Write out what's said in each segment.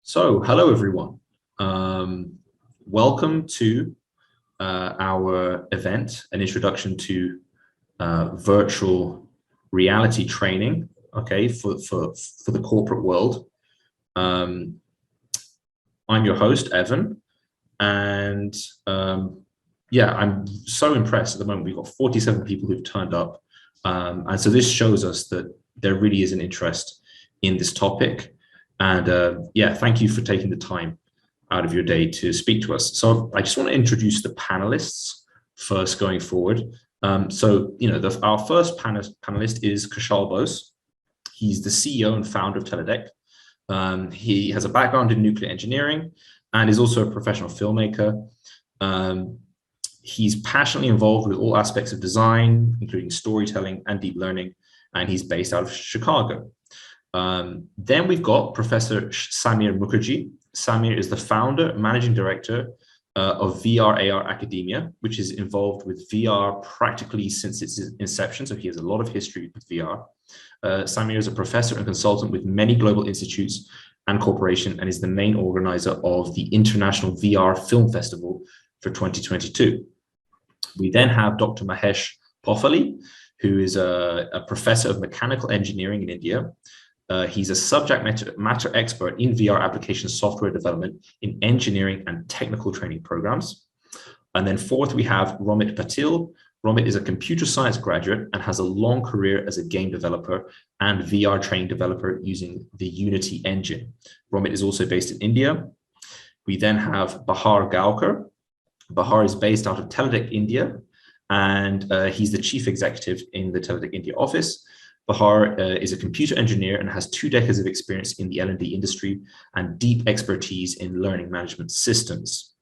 Hello everyone. Welcome to our event, an introduction to virtual reality training, okay, for the corporate world. I'm your host, Evan, and yeah, I'm so impressed at the moment. We've got 47 people who've turned up, and so this shows us that there really is an interest in this topic. And yeah, thank you for taking the time out of your day to speak to us. So I just want to introduce the panelists first going forward. Our first panelist is Kushal Bose. He's the CEO and founder of Teledec. He has a background in nuclear engineering and is also a professional filmmaker. He's passionately involved with all aspects of design, including storytelling and deep learning, and he's based out of Chicago. Then we've got Professor Samir Mukherjee. Samir is the founder, managing director of VR/AR Academia, which is involved with VR practically since its inception. So he has a lot of history with VR. Samir is a professor and consultant with many global institutes and corporations and is the main organizer of the International VR Film Festival for 2022. We then have Dr. Mahesh Poffali, who is a professor of mechanical engineering in India. He's a subject matter expert in VR application software development in engineering and technical training programs. And then fourth, we have Romit Patil. Romit is a computer science graduate and has a long career as a game developer and VR training developer using the Unity engine. Romit is also based in India. We then have Bahar Gaukar. Bahar is based out of Teledec, India, and he's the chief executive in the Teledec India office. Bahar is a computer engineer and has 2 decades of experience in the L&D industry and deep expertise in learning management systems.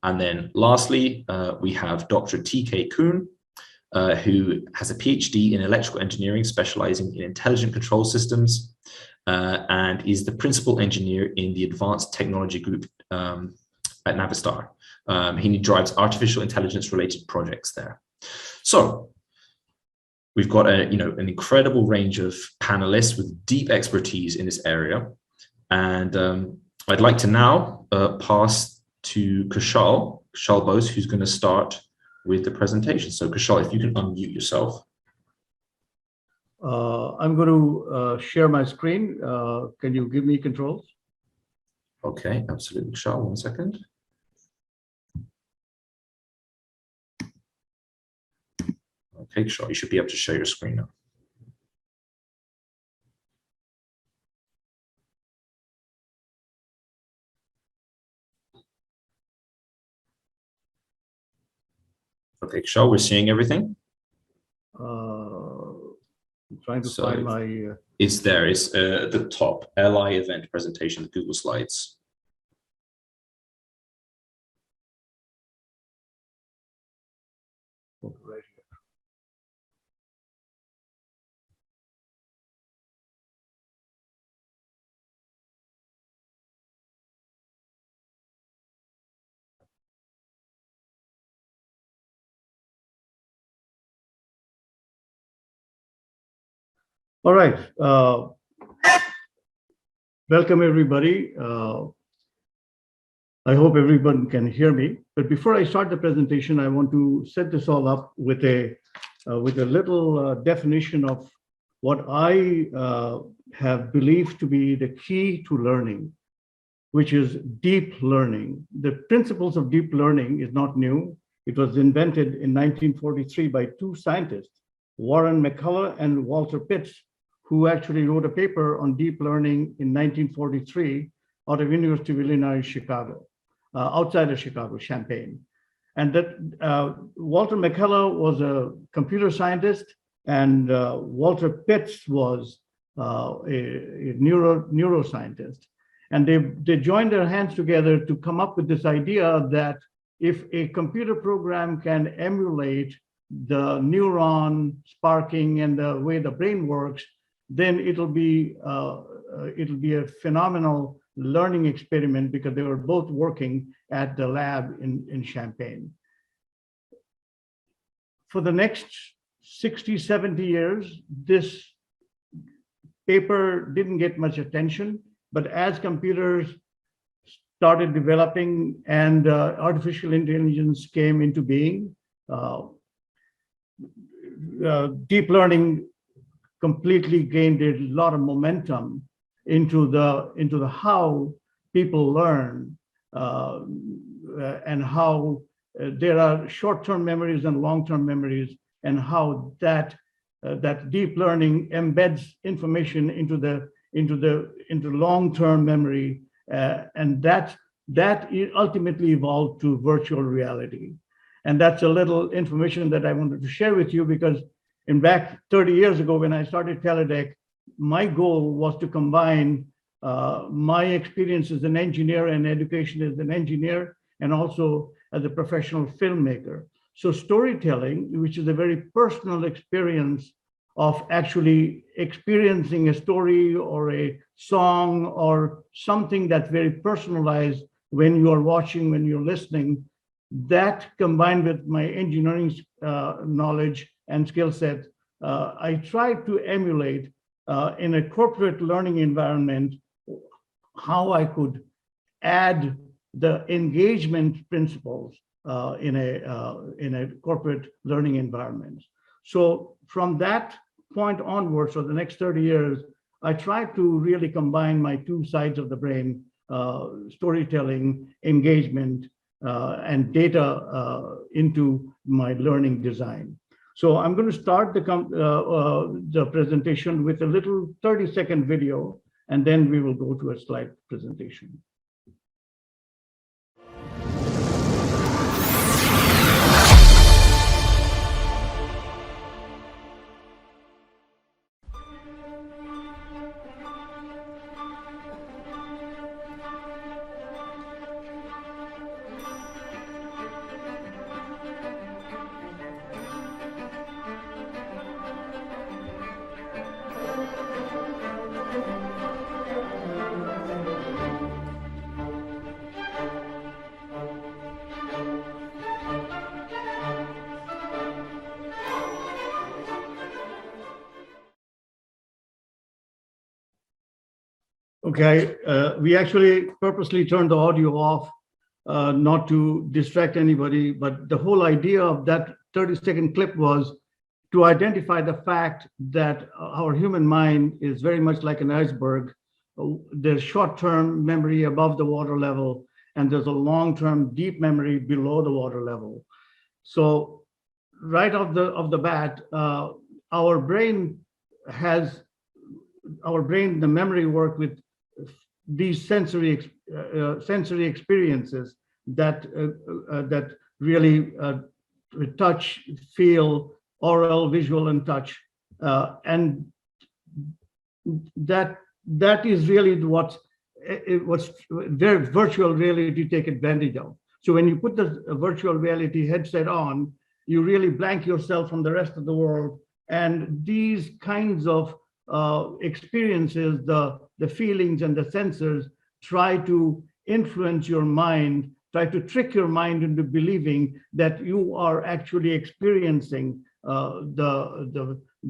And then lastly, we have Dr. T.K. Kuhn, who has a PhD in electrical engineering, specializing in intelligent control systems, and is the principal engineer in the advanced technology group at Navistar. He drives artificial intelligence related projects there. So we've got an incredible range of panelists with deep expertise in this area. And I'd like to now pass to Kushal Bose, who's going to start with the presentation. So Kushal, if you can unmute yourself. I'm going to share my screen. Can you give me controls? Okay, absolutely. Kushal, 1 second. Okay, sure. You should be able to share your screen now. Okay, Kushal, we're seeing everything. I'm trying to find my. It's there. It's at the top. LI event presentation, Google Slides. Right. All right. Welcome, everybody. I hope everyone can hear me. But before I start the presentation, I want to set this all up with a little definition of what I have believed to be the key to learning, which is deep learning. The principles of deep learning is not new. It was invented in 1943 by 2 scientists, Warren McCullough and Walter Pitts, who actually wrote a paper on deep learning in 1943 out of University of Illinois, Chicago, outside of Chicago, Champaign. And that Walter McCullough was a computer scientist, and Walter Pitts was a neuroscientist. And they joined their hands together to come up with this idea that if a computer program can emulate the neuron sparking and the way the brain works, then it'll be a phenomenal learning experiment, because they were both working at the lab in Champaign. For the next 60, 70 years, this paper didn't get much attention, but as computers started developing and artificial intelligence came into being. Deep learning completely gained a lot of momentum into the how people learn and how there are short-term memories and long-term memories, and how that deep learning embeds information into long-term memory, and that ultimately evolved to virtual reality. And that's a little information that I wanted to share with you, because back 30 years ago when I started Teledec, my goal was to combine my experience as an engineer and education as an engineer, and also as a professional filmmaker. So storytelling, which is a very personal experience of actually experiencing a story or a song or something that's very personalized when you are watching, when you're listening, that combined with my engineering knowledge and skill set, I tried to emulate in a corporate learning environment how I could add the engagement principles in a corporate learning environment. So from that point onwards, for the next 30 years, I tried to really combine my two sides of the brain, storytelling, engagement, and data into my learning design. So I'm going to start the presentation with a little 30-second video, and then we will go to a slide presentation. Okay, we actually purposely turned the audio off, not to distract anybody, but the whole idea of that 30-second clip was to identify the fact that our human mind is very much like an iceberg. There's short-term memory above the water level, and there's a long-term deep memory below the water level. So right off the bat, our brain, the memory work with these sensory experiences that really touch, feel, oral, visual, and touch, and that is really what's very virtual reality take advantage of. So when you put the virtual reality headset on, you really blank yourself from the rest of the world, and these kinds of experiences, the feelings and the sensors, try to influence your mind, try to trick your mind into believing that you are actually experiencing whatever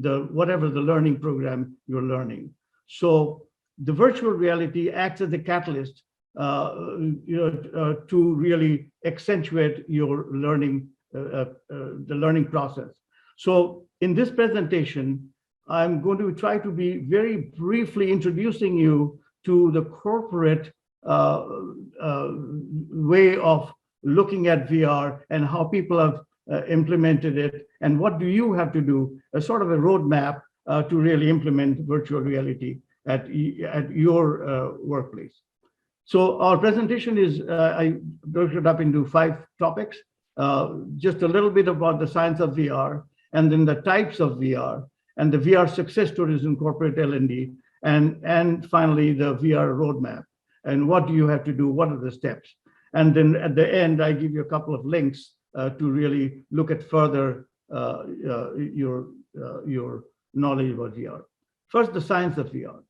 the learning program you're learning. So the virtual reality acts as a catalyst to really accentuate your learning, the learning process. So in this presentation, I'm going to try to be very briefly introducing you to the corporate way of looking at VR and how people have implemented it, and what do you have to do, a sort of a roadmap to really implement virtual reality at your workplace. So our presentation is, I broke it up into 5 topics, just a little bit about the science of VR, and then the types of VR, and the VR success stories in corporate L&D, and finally the VR roadmap. And what do you have to do? What are the steps? And then at the end, I give you a couple of links to really look at further your knowledge about VR. First, the science of VR.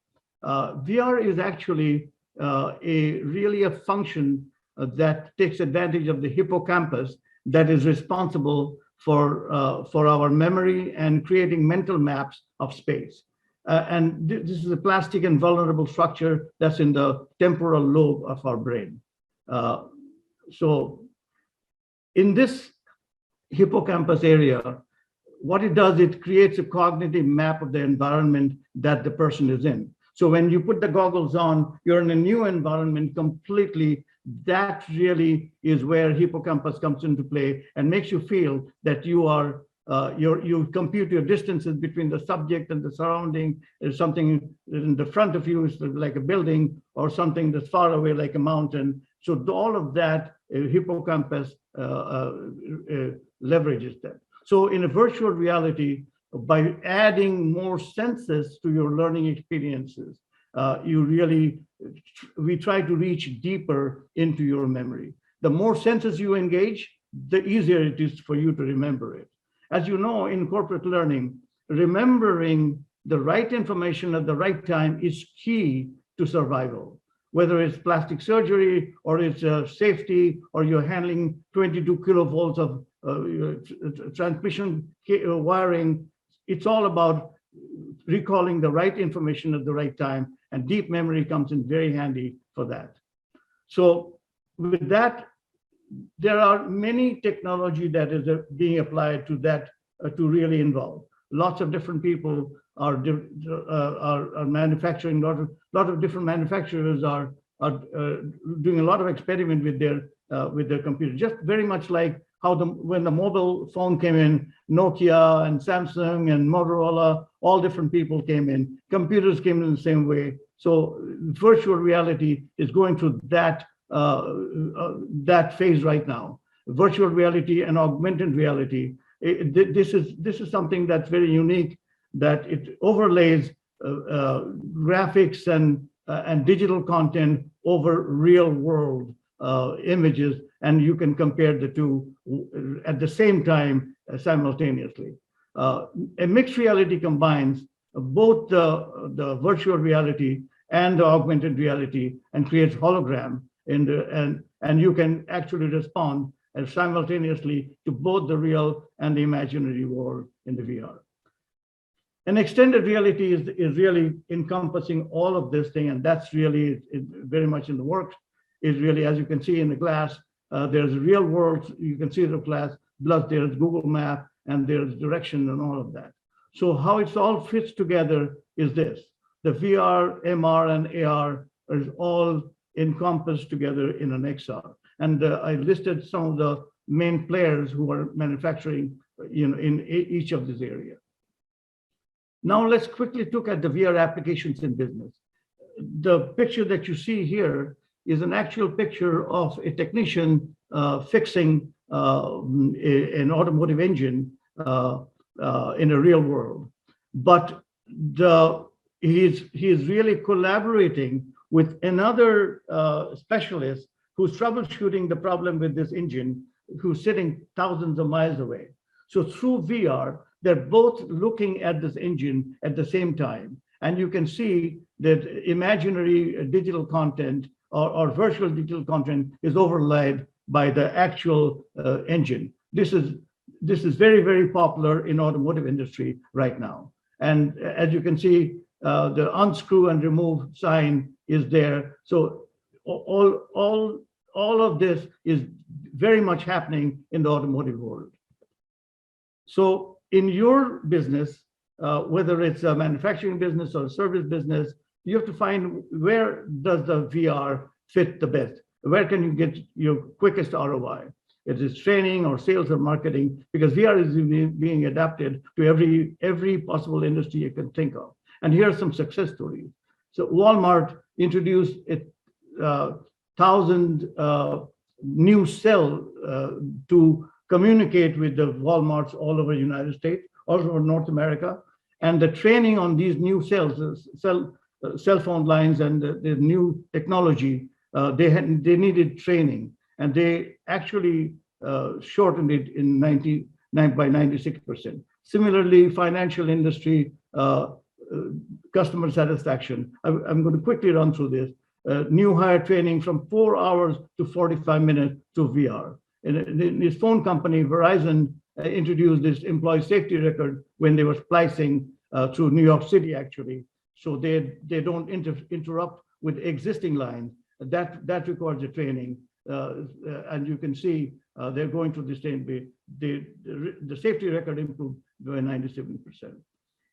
VR is actually really a function that takes advantage of the hippocampus that is responsible for our memory and creating mental maps of space. And this is a plastic and vulnerable structure that's in the temporal lobe of our brain. So in this hippocampus area, what it does, it creates a cognitive map of the environment that the person is in. So when you put the goggles on, you're in a new environment completely. That really is where hippocampus comes into play and makes you feel that you are, you compute your distances between the subject and the surrounding. There's something in the front of you is like a building, or something that's far away like a mountain. So all of that, hippocampus leverages that. So in a virtual reality, by adding more senses to your learning experiences, we try to reach deeper into your memory. The more senses you engage, the easier it is for you to remember it. As you know, in corporate learning, remembering the right information at the right time is key to survival. Whether it's plastic surgery, or it's safety, or you're handling 22 kilovolts of transmission wiring, it's all about recalling the right information at the right time, and deep memory comes in very handy for that. So with that, there are many technology that is being applied to that to really involve. Lots of different people are manufacturing. A lot of different manufacturers are doing a lot of experiment with their computers. Just very much like how when the mobile phone came in, Nokia and Samsung and Motorola, all different people came in. Computers came in the same way. So virtual reality is going through that that phase right now. Virtual reality and augmented reality. This is something that's very unique, that it overlays graphics and digital content over real world images, and you can compare the two at the same time simultaneously. A mixed reality combines both the virtual reality and the augmented reality and creates hologram, and you can actually respond simultaneously to both the real and the imaginary world in the VR. And extended reality is really encompassing all of this thing, and that's really very much in the works. Is really, as you can see in the glass, there's real world, you can see the glass, plus there's Google Map, and there's direction and all of that. So how it all fits together is this. The VR, MR, and AR is all encompassed together in an XR. And I listed some of the main players who are manufacturing in each of this area. Now let's quickly look at the VR applications in business. The picture that you see here is an actual picture of a technician fixing an automotive engine in a real world. But he is really collaborating with another specialist who's troubleshooting the problem with this engine, who's sitting thousands of miles away. So through VR, they're both looking at this engine at the same time. And you can see that imaginary digital content or virtual digital content is overlaid by the actual engine. This is very, very popular in automotive industry right now. And as you can see, the unscrew and remove sign is there. So all of this is very much happening in the automotive world. So in your business, whether it's a manufacturing business or a service business, you have to find where does the VR fit the best? Where can you get your quickest ROI? It is training or sales or marketing, because VR is being adapted to every possible industry you can think of. And here are some success stories. So Walmart introduced 1,000 new cell to communicate with the Walmarts all over the United States, all over North America. And the training on these new cells, cell phone lines and the new technology, they needed training. And they actually shortened it by 96%. Similarly, financial industry, customer satisfaction. I'm going to quickly run through this. New hire training from 4 hours to 45 minutes to VR. In this phone company, Verizon, introduced this employee safety record when they were splicing through New York City, actually. So they don't interrupt with existing lines. That requires a training. and you can see they're going through the same way. The safety record improved by 97%.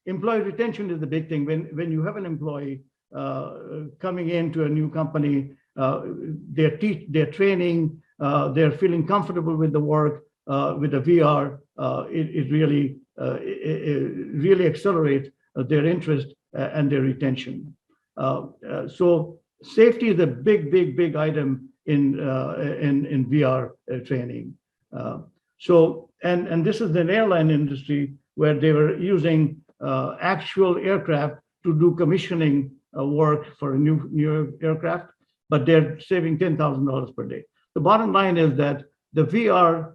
Employee retention is the big thing. When you have an employee coming into a new company, they're training, they're feeling comfortable with the work, with the VR, it really accelerates their interest and their retention. So safety is a big item in VR training. And this is an airline industry where they were using actual aircraft to do commissioning work for a new aircraft, but they're saving $10,000 per day. The bottom line is that the VR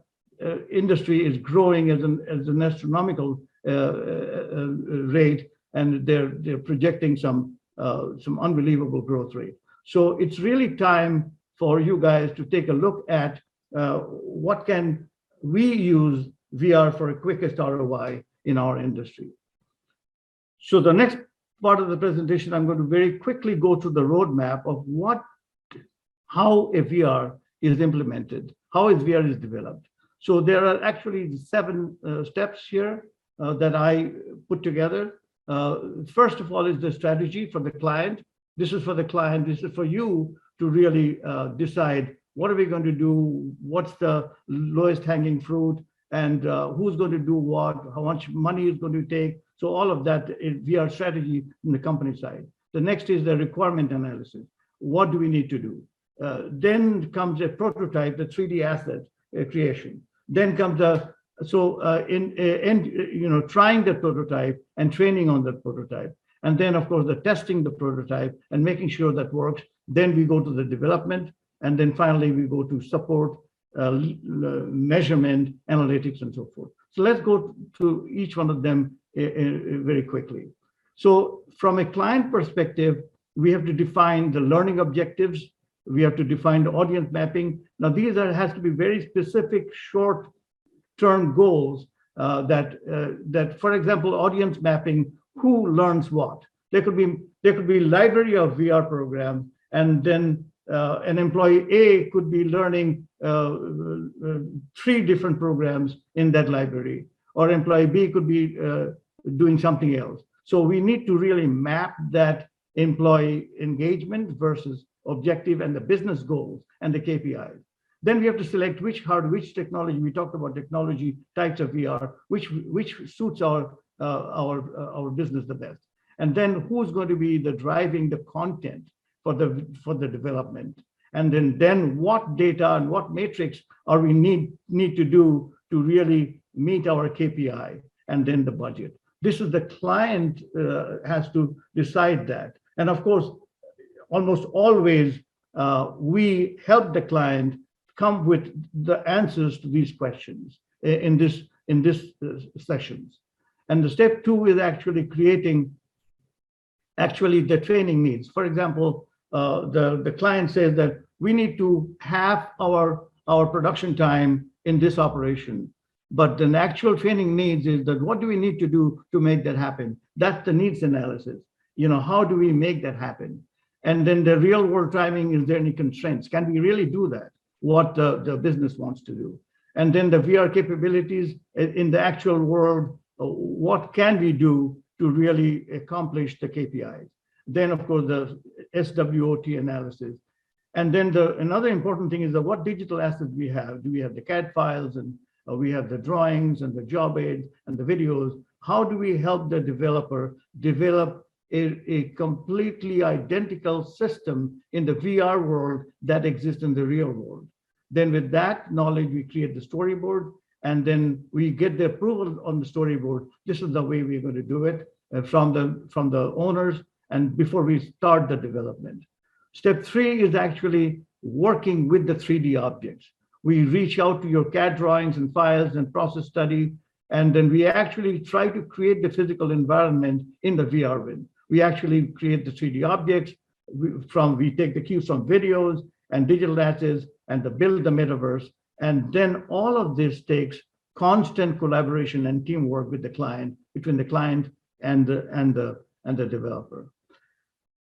industry is growing as an astronomical rate, and they're projecting some unbelievable growth rate. So it's really time for you guys to take a look at what can we use VR for a quickest ROI in our industry. So the next part of the presentation, I'm going to very quickly go to the roadmap of how a VR is implemented, how VR is developed. So there are actually 7 steps here that I put together. First of all is the strategy for the client. This is for the client. This is for you to really decide what are we going to do, what's the lowest hanging fruit, and who's going to do what, how much money is going to take. So all of that is VR strategy on the company side. The next is the requirement analysis. What do we need to do? Then comes a prototype, the 3D asset creation. Then comes trying the prototype and training on the prototype. And then, of course, the testing the prototype and making sure that works. Then we go to the development. And then finally, we go to support, measurement, analytics, and so forth. So let's go to each one of them very quickly. So from a client perspective, we have to define the learning objectives. We have to define the audience mapping. Now, these has to be very specific, short-term goals that, for example, audience mapping, who learns what? There could be library of VR programs, and then an employee A could be learning 3 different programs in that library, or employee B could be doing something else. So we need to really map that employee engagement versus objective and the business goals and the KPIs. Then we have to select which technology. We talked about technology types of VR, which suits our business the best. And then who's going to be driving the content for the development. And then what data and what matrix are we need to do to really meet our KPI, and then the budget. This is the client has to decide that. And of course, almost always we help the client come with the answers to these questions in this sessions. And the step 2 is actually creating the training needs. For example, the client says that we need to have our production time in this operation, but the actual training needs is that what do we need to do to make that happen? That's the needs analysis. How do we make that happen? And then the real world timing, is there any constraints? Can we really do that? What the business wants to do? And then the VR capabilities in the actual world, what can we do to really accomplish the KPIs? Then, of course, the SWOT analysis. And then another important thing is that what digital assets we have. Do we have the CAD files, and we have the drawings and the job aids and the videos? How do we help the developer develop a completely identical system in the VR world that exists in the real world? Then with that knowledge, we create the storyboard, and then we get the approval on the storyboard. This is the way we're going to do it from the owners, and before we start the development. Step 3 is actually working with the 3D objects. We reach out to your CAD drawings and files and process study, and then we actually try to create the physical environment in the VR win. We actually create the 3D objects. We take the cues from videos and digital assets and build the metaverse. And then all of this takes constant collaboration and teamwork with the client, between the client and the developer.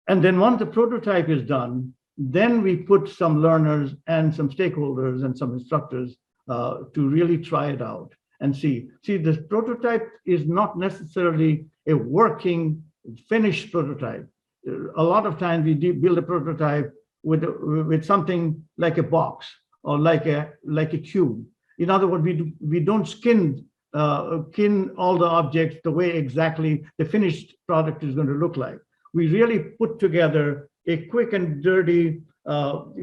And then once the prototype is done, Then we put some learners and some stakeholders and some instructors to really try it out and see. See, this prototype is not necessarily a working, finished prototype. A lot of times we build a prototype with something like a box or like a cube. In other words, we don't skin all the objects the way exactly the finished product is going to look like. We really put together a quick and dirty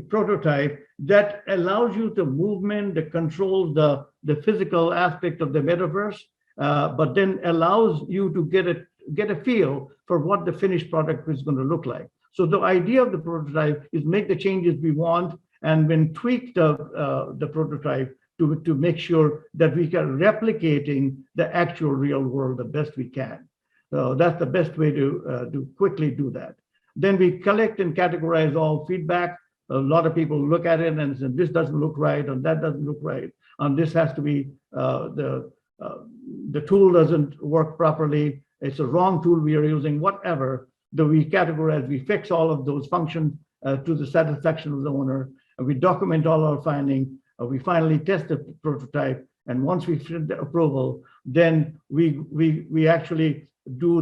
prototype that allows you the movement, the control, the physical aspect of the metaverse, but then allows you to get a feel for what the finished product is going to look like. So the idea of the prototype is make the changes we want and then tweak the prototype to make sure that we can replicating the actual real world the best we can. So that's the best way to quickly do that. Then we collect and categorize all feedback. A lot of people look at it and say, this doesn't look right, and that doesn't look right. And this has to be, the tool doesn't work properly. It's a wrong tool we are using, whatever. We categorize, we fix all of those functions to the satisfaction of the owner. And we document all our findings. We finally test the prototype. And once we get the approval, then we actually do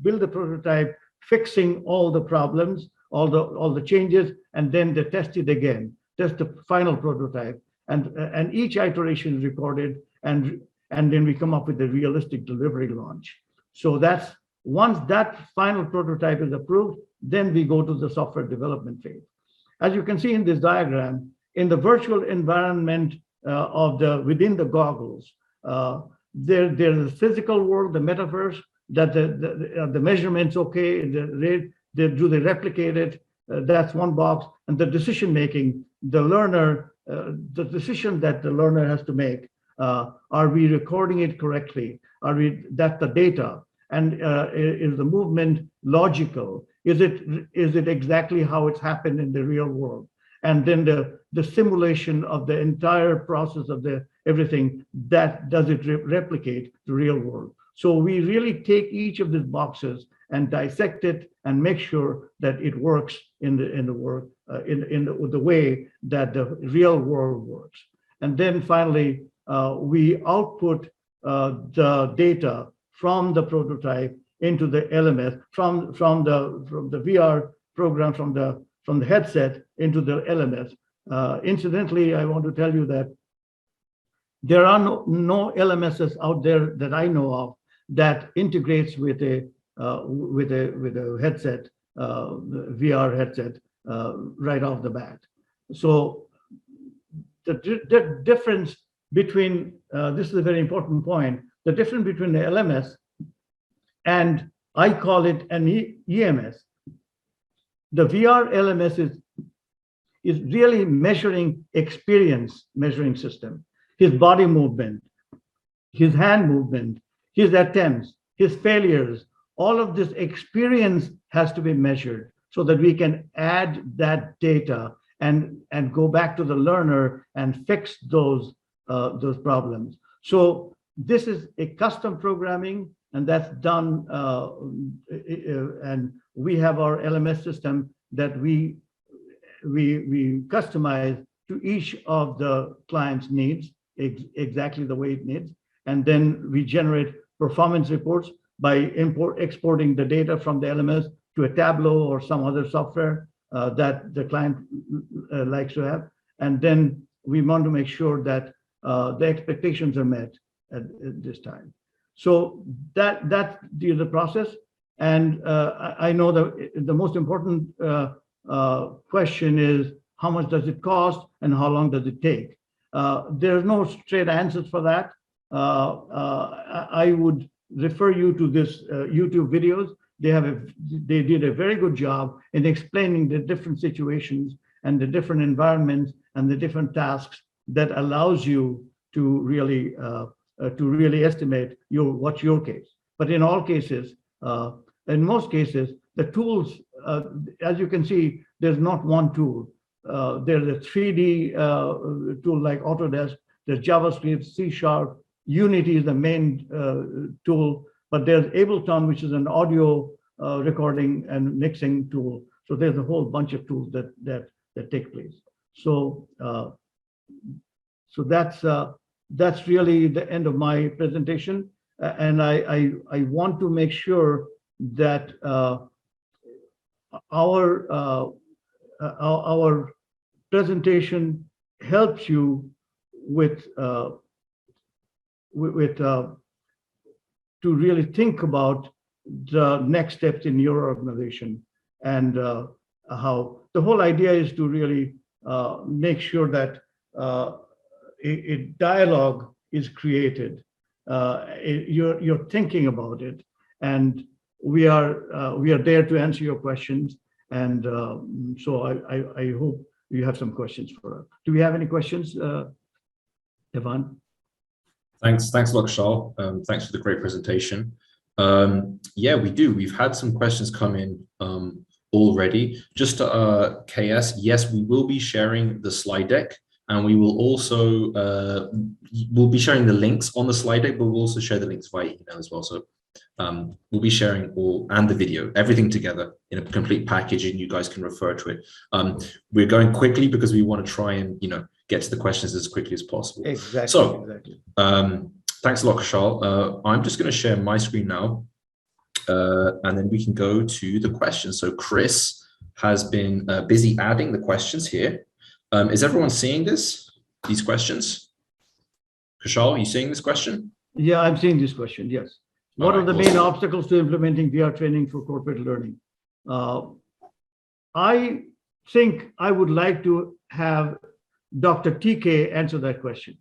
build the prototype, fixing all the problems, all the changes, and then they test it again, test the final prototype, and each iteration is recorded, and then we come up with a realistic delivery launch. So that's once that final prototype is approved, then we go to the software development phase. As you can see in this diagram, in the virtual environment within the goggles, there's a physical world, the metaverse, that the measurements okay, do they replicate it? That's one box. And the decision making, the learner, the decision that the learner has to make. Are we recording it correctly? That's the data. And is the movement logical? Is it exactly how it's happened in the real world? And then the simulation of the entire process of everything, that does it replicate the real world? So we really take each of these boxes and dissect it and make sure that it works in the way that the real world works. And then finally, we output the data from the prototype into the LMS, from the VR program, from the headset into the LMS. Incidentally, I want to tell you that there are no LMSs out there that I know of that integrates with a headset, VR headset, right off the bat. So the difference between this is a very important point. The difference between the LMS and I call it an EMS. The VR LMS is really measuring experience measuring system, his body movement, his hand movement, his attempts, his failures. All of this experience has to be measured so that we can add that data and go back to the learner and fix those problems. So this is a custom programming, and that's done. And we have our LMS system that we customize to each of the client's needs, exactly the way it needs. And then we generate performance reports by exporting the data from the LMS to a Tableau or some other software that the client likes to have. And then we want to make sure that the expectations are met at this time. So that's the process. And I know the most important question is how much does it cost and how long does it take? There's no straight answers for that. I would refer you to this YouTube videos. They did a very good job in explaining the different situations and the different environments and the different tasks that allows you to really estimate what's your case. But in all cases, in most cases, the tools, as you can see, there's not one tool. There's a 3D tool like Autodesk, there's JavaScript, C#, Unity is the main tool, but there's Ableton, which is an audio recording and mixing tool. So there's a whole bunch of tools that take place. So so that's really the end of my presentation, and I want to make sure that our presentation helps you with to really think about the next steps in your organization, and how the whole idea is to really make sure that a dialogue is created. You're thinking about it, and we are there to answer your questions. And so I hope you have some questions for us. Do we have any questions, Evan? Thanks a lot, Kushal. Thanks for the great presentation. Yeah, we do. We've had some questions come in already. Just KS, yes, we will be sharing the slide deck, and we will also we'll be sharing the links on the slide deck, but we'll also share the links via email as well. So we'll be sharing all and the video, everything together in a complete package, and you guys can refer to it. We're going quickly because we want to try and get to the questions as quickly as possible. Exactly. So exactly. Thanks a lot, Kushal. I'm just going to share my screen now, and then we can go to the questions. So Chris has been busy adding the questions here. Is everyone seeing these questions? Kushal, are you seeing this question? Yeah, I'm seeing this question, yes. What are the main obstacles to implementing VR training for corporate learning? I think I would like to have Dr. TK answer that question,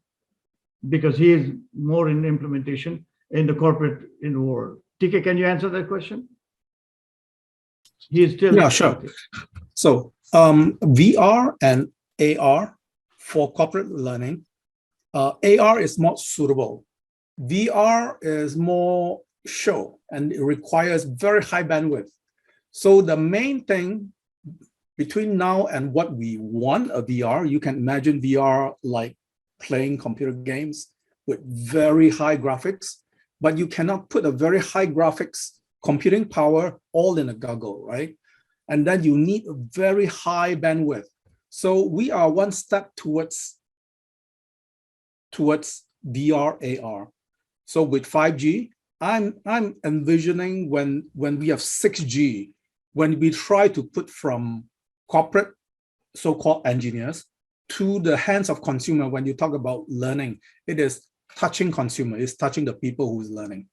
because he is more in implementation in the corporate world. TK, can you answer that question? He is still— Yeah, sure. So VR and AR for corporate learning, AR is more suitable. VR is more show, and it requires very high bandwidth. So the main thing between now and what we want a VR, you can imagine VR like playing computer games with very high graphics, but you cannot put a very high graphics computing power all in a goggle, right? And then you need a very high bandwidth. So we are one step towards VR AR. So with 5G, I'm envisioning when we have 6G, when we try to put from corporate so-called engineers to the hands of consumer. When you talk about learning, it is touching consumer, it's touching the people who's learning.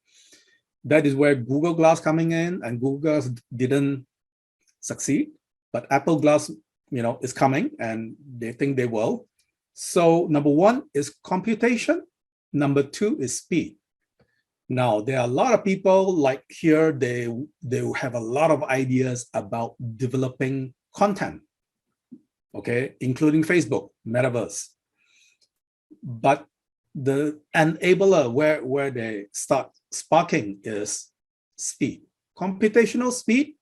That is where Google Glass coming in, and Google Glass didn't succeed, but Apple Glass, is coming, and they think they will. So number one is computation. Number two is speed. Now, there are a lot of people like here, they have a lot of ideas about developing content, okay, including Facebook, Metaverse. But the enabler where they start sparking is speed, computational speed,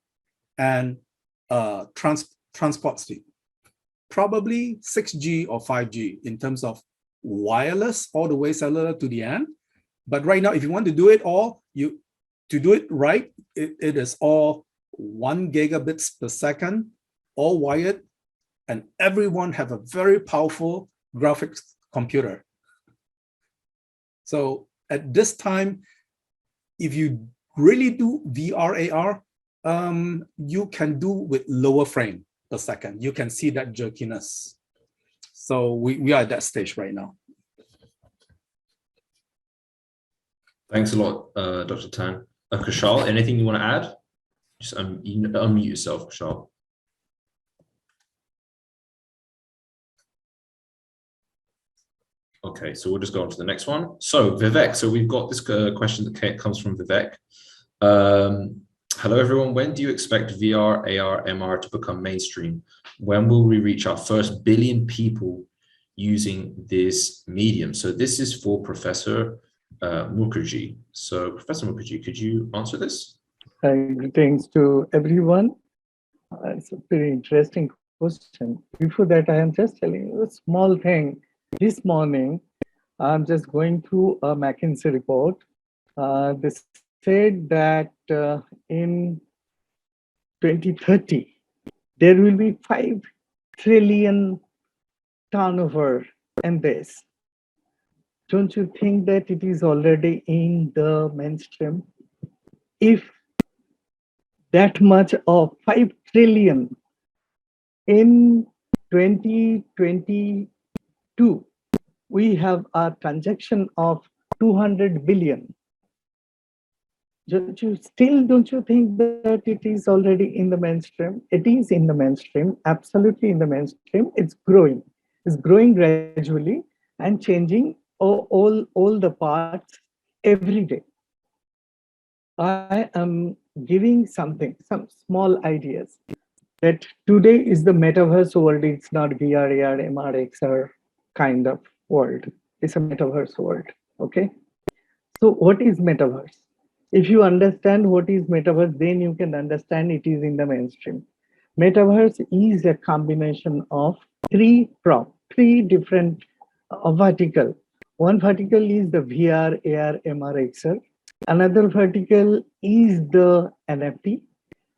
and transport speed. Probably 6G or 5G in terms of wireless all the way cellular to the end. But right now, if you want to do it all, to do it right, it is all 1 gigabits per second, all wired, and everyone have a very powerful graphics computer. So at this time, if you really do VR AR, you can do with lower frame per second. You can see that jerkiness. So we are at that stage right now. Thanks a lot, Dr. Tan. Kushal, anything you want to add? Just unmute yourself, Kushal. Okay, so we'll just go on to the next one. So Vivek, so we've got this question that comes from Vivek. Hello, everyone. When do you expect VR, AR, MR to become mainstream? When will we reach our first billion people using this medium? So this is for Professor Mukherjee. So Professor Mukherjee, could you answer this? Greetings to everyone. It's a very interesting question. Before that, I am just telling you a small thing. This morning, I'm just going through a McKinsey report. They said that in 2030, there will be 5 trillion turnover in this. Don't you think that it is already in the mainstream? If that much of 5 trillion in 2022, we have a transaction of 200 billion. Don't you think that it is already in the mainstream? It is in the mainstream, absolutely in the mainstream. It's growing gradually and changing all the parts every day. I am giving some small ideas that today is the metaverse world. It's not VR, AR, MR, XR kind of world. It's a metaverse world. Okay. So what is metaverse? If you understand what is metaverse, then you can understand it is in the mainstream. Metaverse is a combination of three different vertical. One vertical is the VR, AR, MR, XR. Another vertical is the NFT.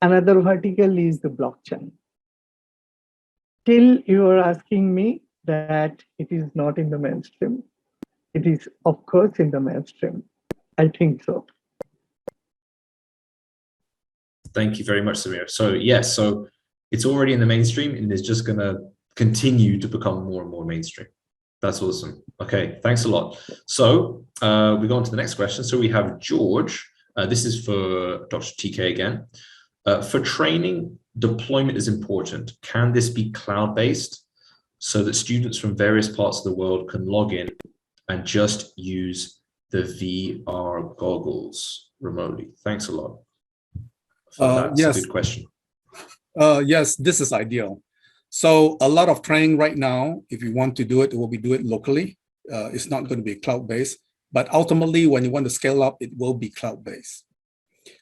Another vertical is the blockchain. Till you are asking me that it is not in the mainstream. It is, of course, in the mainstream. I think so. Thank you very much, Samir. So yes, so it's already in the mainstream and it's just going to continue to become more and more mainstream. That's awesome. Okay, thanks a lot. So we go on to the next question. So we have George. This is for Dr. TK again. For training, deployment is important. Can this be cloud-based so that students from various parts of the world can log in and just use the VR goggles remotely? Thanks a lot. That's yes. a good question. Yes, this is ideal. So a lot of training right now, if you want to do it, do it locally. It's not going to be cloud-based, but ultimately when you want to scale up, it will be cloud-based.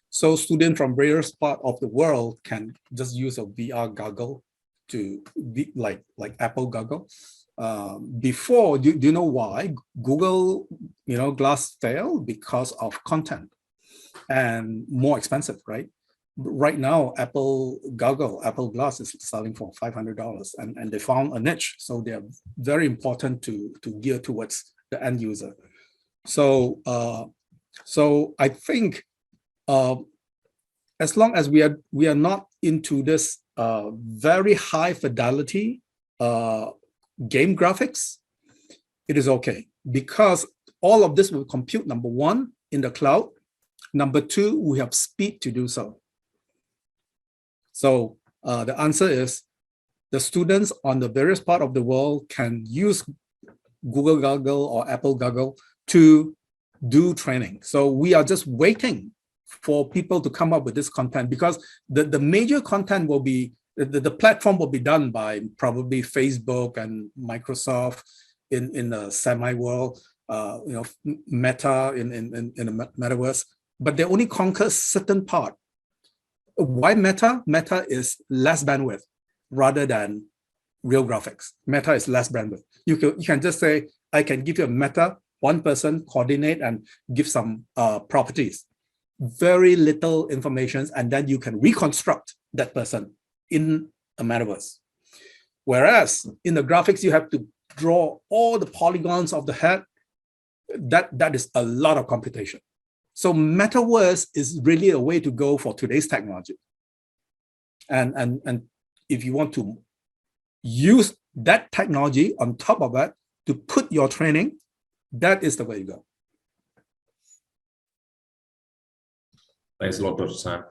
So students from various parts of the world can just use a VR goggle to be like Apple goggle. Before, do you know why Google Glass failed? Because of content and more expensive, right? Right now, Apple Glass is selling for $500, and they found a niche. So they are very important to gear towards the end user. So I think as long as we are not into this very high fidelity game graphics, it is okay, because all of this will compute, number one, in the cloud. Number two, we have speed to do so. So the answer is the students on the various part of the world can use Google Goggle or Apple Goggle to do training. So we are just waiting for people to come up with this content, because the major content will be, the platform will be done by probably Facebook and Microsoft in the semi-world, Meta in the metaverse, but they only conquer certain part. Why Meta? Meta is less bandwidth rather than real graphics. Meta is less bandwidth. You can just say, I can give you a Meta, one person, coordinate and give some properties, very little information, and then you can reconstruct that person in a metaverse. Whereas in the graphics, you have to draw all the polygons of the head. That is a lot of computation. So metaverse is really a way to go for today's technology. And if you want to use that technology on top of that to put your training, that is the way to go. Thanks a lot, Dr. Sam.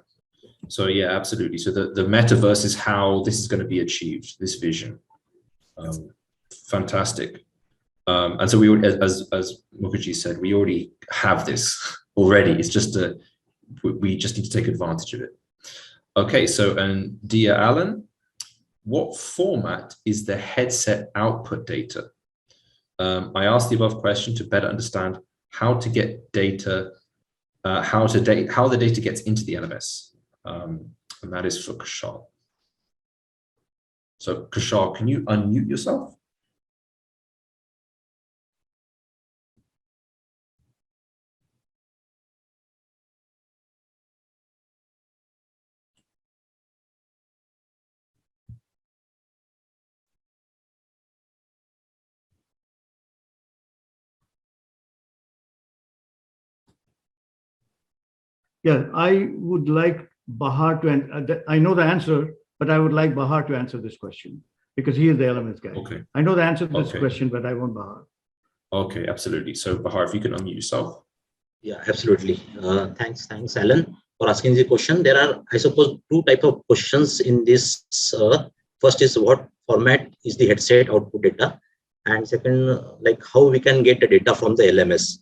So yeah, absolutely. So the metaverse is how this is going to be achieved, this vision. Fantastic. And so we, as Mukherjee said, we already have this already. It's just we just need to take advantage of it. Okay, so and dear Alan, what format is the headset output data? I asked the above question to better understand how to get data, how the data gets into the LMS, and that is for Kushal. So Kushal, can you unmute yourself? Yeah, I would like Bahar to, I know the answer, but I would like Bahar to answer this question because he is the LMS guy. Okay. I know the answer to this Okay. question, but I want Bahar. Okay, absolutely. So Bahar, if you can unmute yourself. Yeah, absolutely. Thanks, Alan, for asking the question. There are, I suppose, two type of questions in this. First is what format is the headset output data, and second, like how we can get the data from the LMS.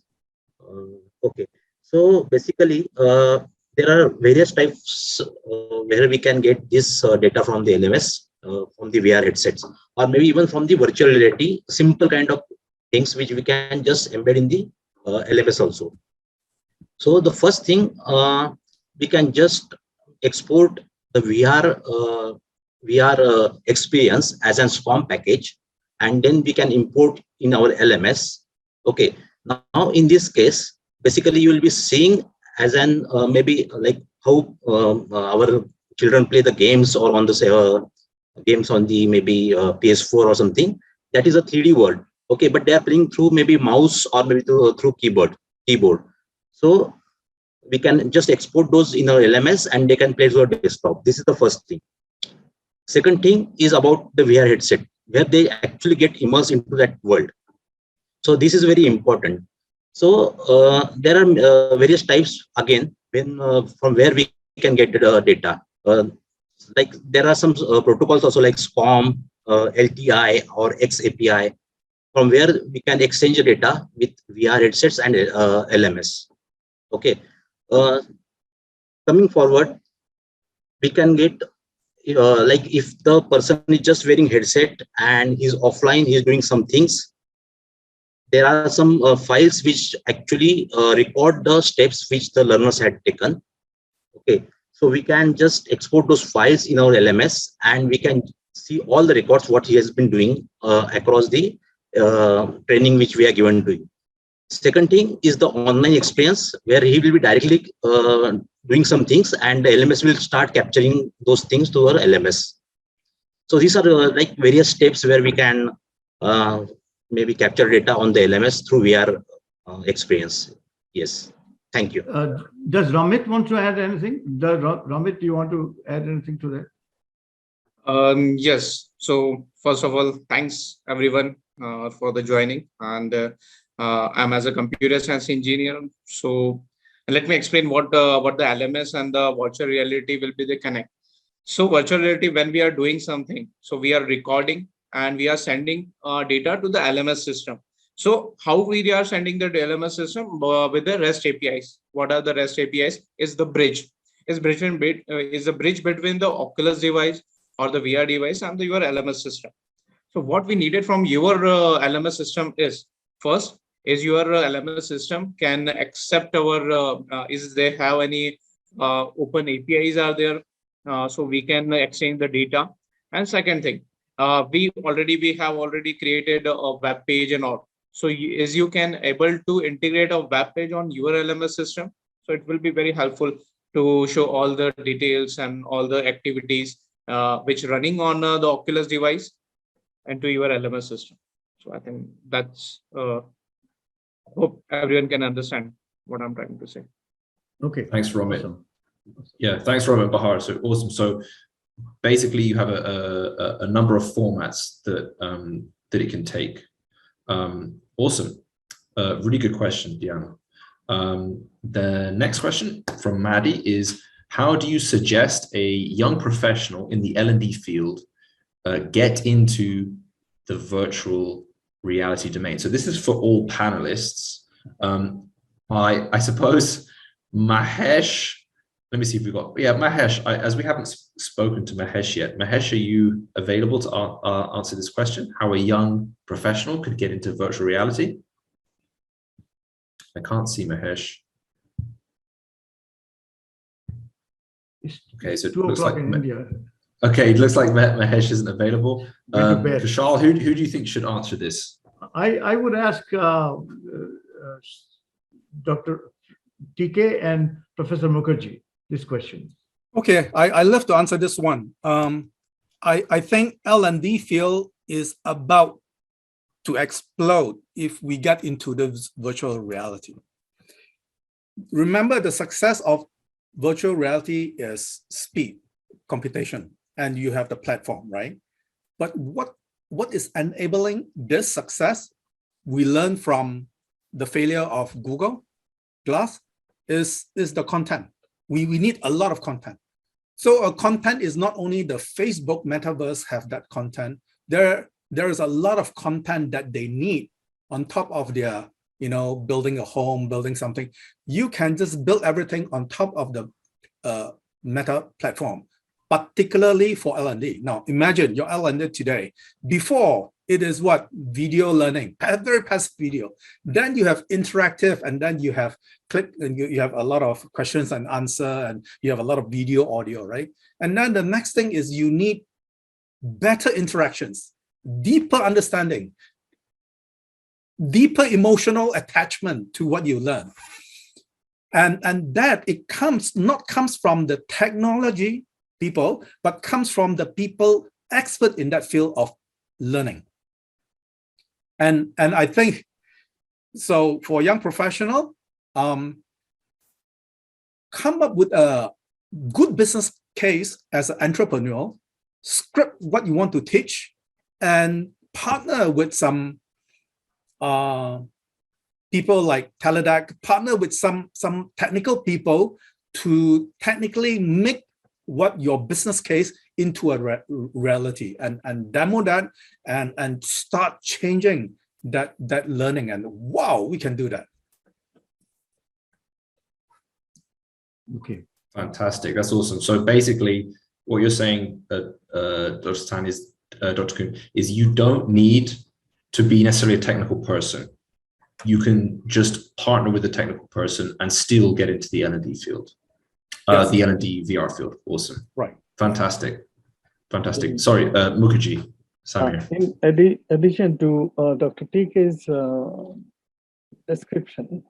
Okay, so basically, there are various types where we can get this data from the LMS, from the VR headsets, or maybe even from the virtual reality, simple kind of things which we can just embed in the LMS also. So the first thing, we can just export the VR experience as an SCOM package, and then we can import in our LMS. Okay. Now in this case, basically you will be seeing as an maybe like how our children play the games or on the games on the maybe PS4 or something. That is a 3D world. Okay, but they are playing through maybe mouse or maybe through keyboard. So we can just export those in our LMS and they can play to our desktop. This is the first thing. Second thing is about the VR headset, where they actually get immersed into that world. So this is very important. So there are various types again from where we can get the data. Like there are some protocols also like SCOM, LTI or XAPI, from where we can exchange the data with VR headsets and LMS. Okay. Coming forward, we can get like if the person is just wearing headset and he's offline, he's doing some things. There are some files which actually record the steps which the learners had taken. Okay, so we can just export those files in our LMS and we can see all the records what he has been doing across the training which we are given to him. Second thing is the online experience where he will be directly doing some things and the LMS will start capturing those things to our LMS. So these are like various steps where we can maybe capture data on the LMS through VR experience. Yes, thank you. Does Ramit want to add anything? Ramit, do you want to add anything to that? Yes. So first of all, thanks everyone for the joining. And I'm as a computer science engineer. So let me explain what the LMS and the virtual reality will be the connect. So virtual reality, when we are doing something, so we are recording and we are sending data to the LMS system. So how we are sending the LMS system with the REST APIs? What are the REST APIs? Is the bridge. Is the bridge between the Oculus device or the VR device and your LMS system. So what we needed from your LMS system is first is your LMS system can accept our is they have any open APIs are there, so we can exchange the data. And second thing, we have already created a web page and all. So as you can able to integrate a web page on your LMS system, so it will be very helpful to show all the details and all the activities which running on the Oculus device and to your LMS system. So I think that's hope everyone can understand what I'm trying to say. Okay. Thanks, Ramit. Awesome. Yeah, thanks, Ramit, Bahar. So awesome. So basically, you have a number of formats that that it can take. Awesome. Really good question, Diana. The next question from Maddie is, how do you suggest a young professional in the L&D field get into the virtual reality domain? So this is for all panelists. I suppose Mahesh, let me see if we've got, yeah, Mahesh, as we haven't spoken to Mahesh yet. Mahesh, are you available to answer this question? How a young professional could get into virtual reality? I can't see Mahesh. Okay, so it looks like in India. Okay, it looks like Mahesh isn't available. Kushal, who do you think should answer this? I would ask Dr. TK and Professor Mukherjee this question. Okay, I love to answer this one. I think L&D field is about to explode if we get into the virtual reality. Remember the success of virtual reality is speed, computation, and you have the platform, right? But what is enabling this success? We learn from the failure of Google Glass is the content. We need a lot of content. So a content is not only the Facebook metaverse have that content. There is a lot of content that they need on top of their, building a home, building something. You can just build everything on top of the Meta platform, particularly for L&D. Now, imagine your L&D today. Before, it is what? Video learning, very passive video. Then you have interactive, and then you have click, and you have a lot of questions and answer, and you have a lot of video, audio, right? And then the next thing is you need better interactions, deeper understanding, deeper emotional attachment to what you learn. And that it comes from the technology people, but comes from the people expert in that field of learning. And I think, so for young professional, come up with a good business case as an entrepreneur, script what you want to teach, and partner with some people like Teledec, partner with some technical people to technically make what your business case into a reality, and demo that, and start changing that learning. And wow, we can do that. Okay. Fantastic. That's awesome. So basically, what you're saying, Dr. Tan, is Dr. Kuhn, is you don't need to be necessarily a technical person. You can just partner with a technical person and still get into the L&D field, Yes. the L&D VR field. Awesome. Right. Fantastic. Fantastic. Sorry, Mukherjee, Samir. In addition to Dr. TK's description,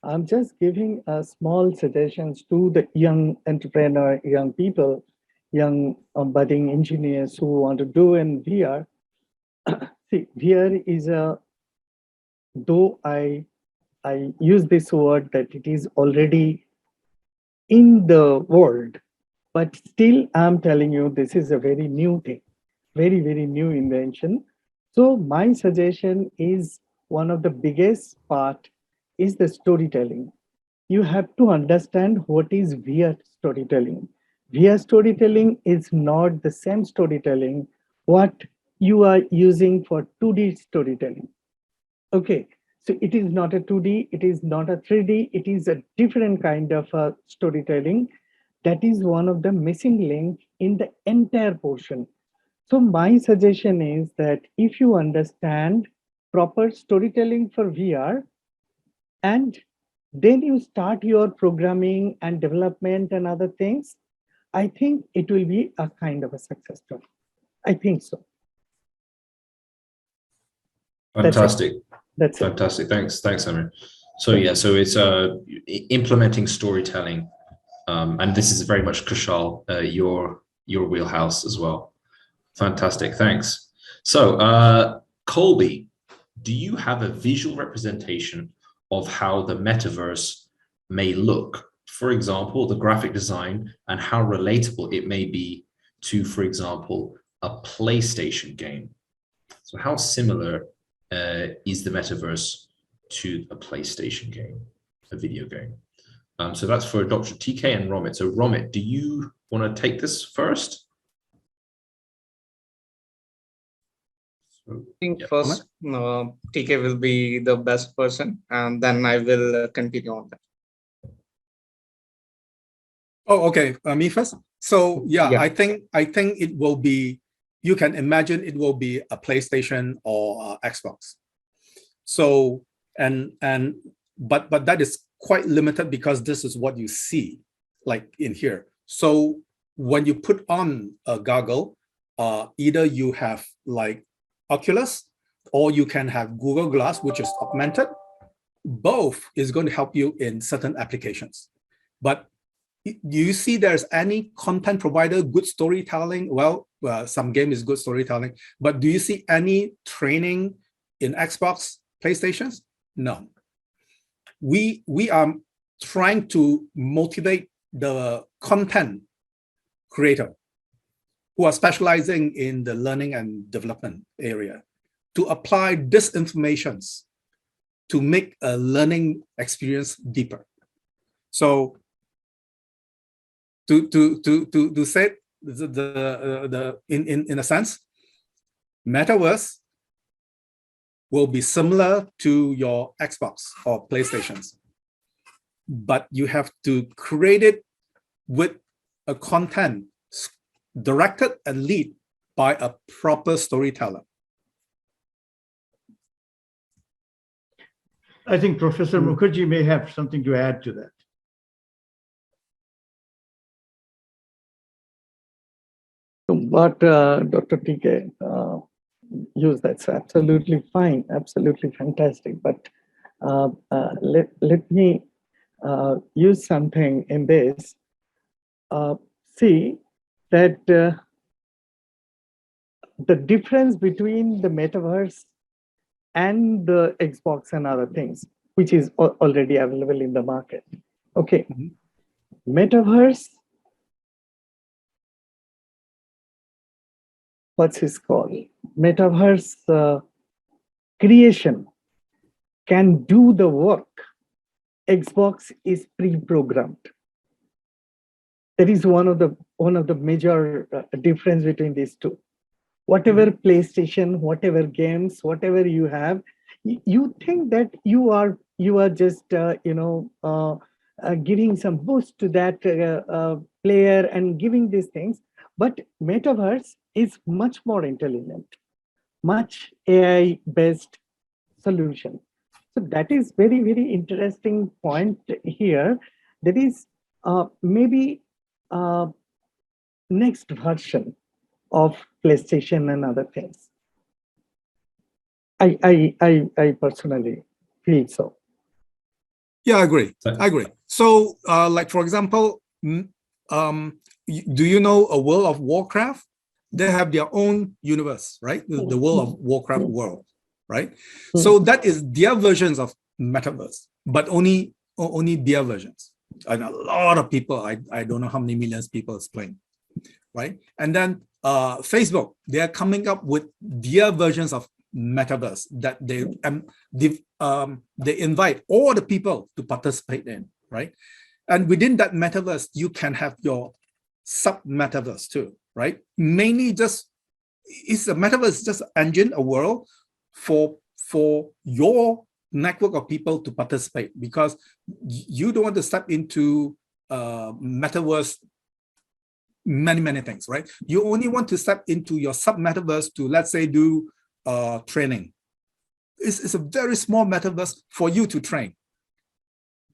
I'm just giving small suggestions to the young entrepreneur, young people, young budding engineers who want to do in VR. See, VR is though I use this word that it is already in the world, but still I'm telling you this is a very new thing, very, very new invention. So my suggestion is one of the biggest part is the storytelling. You have to understand what is VR storytelling. VR storytelling is not the same storytelling what you are using for 2D storytelling. Okay, so it is not a 2D, it is not a 3D, it is a different kind of storytelling. That is one of the missing link in the entire portion. So my suggestion is that if you understand proper storytelling for VR, and then you start your programming and development and other things, I think it will be a kind of a success story. I think so. Fantastic. That's it. Fantastic. Thanks, Samir. So yeah, so it's implementing storytelling, and this is very much Kushal, your wheelhouse as well. Fantastic. Thanks. So Colby, do you have a visual representation of how the metaverse may look? For example, the graphic design and how relatable it may be to, for example, a PlayStation game. So how similar is the metaverse to a PlayStation game, a video game? So that's for Dr. TK and Romit. So Romit, do you want to take this first? I think first TK will be the best person, and then I will continue on that. Oh, okay. Me first. So yeah, I think it will be. You can imagine it will be a PlayStation or Xbox. So but that is quite limited because this is what you see, like in here. So when you put on a goggle, either you have like Oculus, or you can have Google Glass, which is augmented. Both is going to help you in certain applications. But do you see there's any content provider, good storytelling? Well, some game is good storytelling, but do you see any training in Xbox, PlayStations? No. We are trying to motivate the content creator who are specializing in the learning and development area to apply this information to make a learning experience deeper. So to say in a sense, metaverse will be similar to your Xbox or PlayStations, but you have to create it with a content directed and lead by a proper storyteller. I think Professor Mukherjee may have something to add to that. But Dr. TK used, that's absolutely fine, absolutely fantastic. But let me use something in this. See that the difference between the metaverse and the Xbox and other things, which is already available in the market. Okay, metaverse, what's it called? Metaverse creation can do the work. Xbox is pre-programmed. That is one of the major difference between these two. Whatever PlayStation, whatever games, whatever you have, you think that you are just giving some boost to that player and giving these things. But metaverse is much more intelligent, much AI-based solution. So that is very, very interesting point here. That is maybe next version of PlayStation and other things. I personally feel so. Yeah, I agree. So, like for example, do you know a World of Warcraft? They have their own universe, right? The World of Warcraft world, right? So that is their versions of metaverse, but only their versions. And a lot of people, I don't know how many millions people is playing, right? And then Facebook, they are coming up with their versions of metaverse that they invite all the people to participate in, right? And within that metaverse, you can have your sub-metaverse too, right? Mainly just, it's a metaverse, just an engine, a world for your network of people to participate, because you don't want to step into metaverse many things, right? You only want to step into your sub-metaverse to, let's say, do training. It's a very small metaverse for you to train.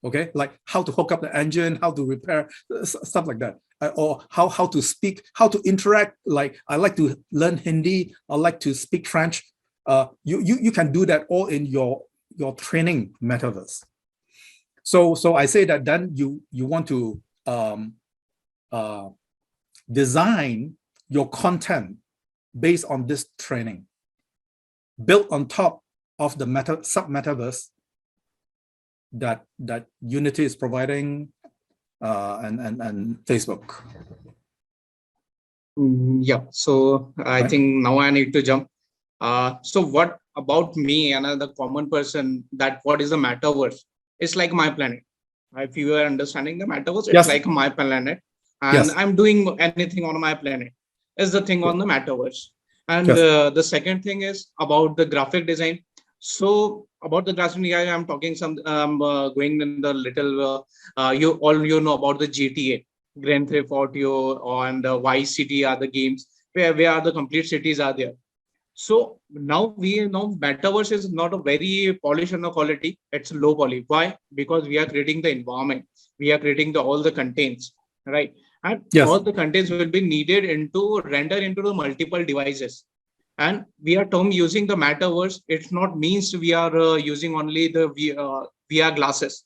Okay, like how to hook up the engine, how to repair, stuff like that, or how to speak, how to interact. Like I like to learn Hindi, I like to speak French. You can do that all in your training metaverse. So I say that then you want to design your content based on this training, built on top of the sub-metaverse that Unity is providing, and Facebook. Yeah, so I think now I need to jump. So what about me, another common person, that what is the metaverse? It's like my planet. If you are understanding the metaverse, it's like my planet, and I'm doing anything on my planet. Is the thing on the metaverse. And the second thing is about the graphic design. So about the graphic design, I'm talking going in the little, you know about the GTA, Grand Theft Auto, and Vice City are the games where the complete cities are there. So now we know metaverse is not a very polished or quality, it's low poly. Why? Because we are creating the environment, we are creating all the contents, right? And all the contents will be needed render into the multiple devices. And we are using the metaverse. It's not means we are using only the VR glasses.